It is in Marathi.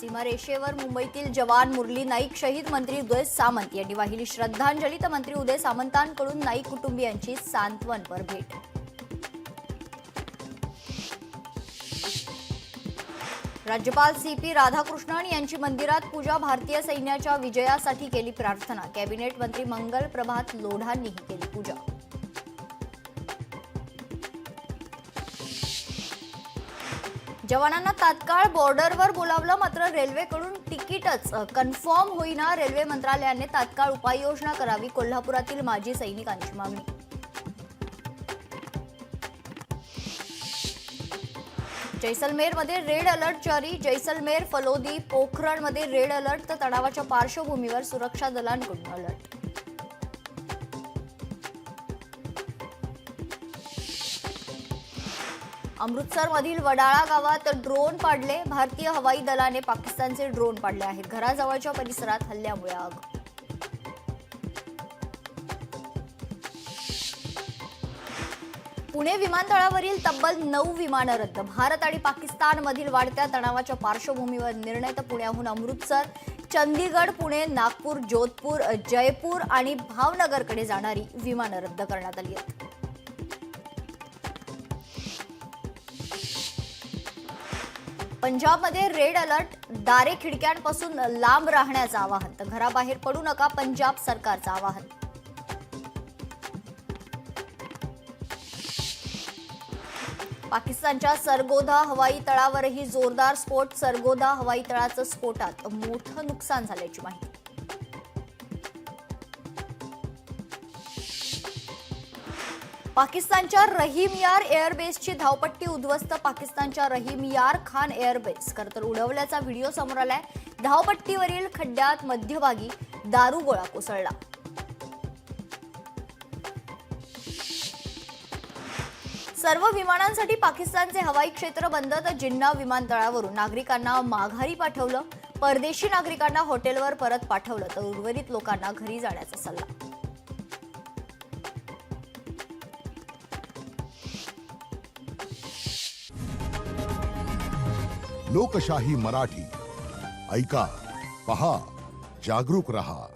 सीमारेषेवर मुंबईतील जवान मुरली नाईक शहीद मंत्री उदय सामंत यांनी वाहिली श्रद्धांजली तर मंत्री उदय सामंतांकडून नाईक कुटुंबियांची सांत्वनपर भेट। राज्यपाल सीपी राधाकृष्णन यांची मंदिरात पूजा, भारतीय सैन्याच्या विजयासाठी केली प्रार्थना। कॅबिनेट मंत्री मंगल प्रभात लोढांनीही केली पूजा। जवानांना तात्काळ बॉर्डरवर बोलावलं, मात्र रेल्वेकडून तिकीटच कन्फर्म होईना। रेल्वे मंत्रालयाने तात्काळ उपाययोजना करावी, कोल्हापुरातील माजी सैनिकांची मागणी। जैसलमेरमध्ये रेड अलर्ट जारी। जैसलमेर, फलोदी, पोखरणमध्ये रेड अलर्ट तर तणावाच्या पार्श्वभूमीवर सुरक्षा दलांकडून अलर्ट। अमृतसरमधील वडाळा गावात ड्रोन पाडले। भारतीय हवाई दलाने पाकिस्तानचे ड्रोन पाडले आहेत। घराजवळच्या परिसरात हल्ल्यामुळे आग। पुणे विमानतळावरील तब्बल 9 विमानं रद्द। भारत आणि पाकिस्तानमधील वाढत्या तणावाच्या पार्श्वभूमीवर निर्णय तर पुण्याहून अमृतसर, चंदीगड, पुणे, नागपूर, जोधपूर, जयपूर आणि भावनगरकडे जाणारी विमानं रद्द करण्यात आली आहेत। पंजाबमध्ये रेड अलर्ट, दारे खिडक्यांपासून लांब राहण्याचं आवाहन तर घराबाहेर पडू नका, पंजाब सरकारचं आवाहन। पाकिस्तानच्या सरगोधा हवाई तळावरही जोरदार स्फोट। सरगोधा हवाई तळाचं स्फोटात मोठं नुकसान झाल्याची माहिती। पाकिस्तानच्या रहीम यार एअरबेसची धावपट्टी उद्ध्वस्त। पाकिस्तानच्या रहीम यार खान एअरबेस खरंतर उडवल्याचा व्हिडिओ समोर आलाय। धावपट्टीवरील खड्ड्यात मध्यभागी दारुगोळा कोसळला। सर्व विमानांसाठी पाकिस्तानचे हवाई क्षेत्र बंद तर जिन्ना विमानतळावरून नागरिकांना माघारी पाठवलं। परदेशी नागरिकांना हॉटेलवर परत पाठवलं तर उर्वरित लोकांना घरी जाण्याचा सल्ला। लोकशाही मराठी ऐका, पहा, जागरूक रहा।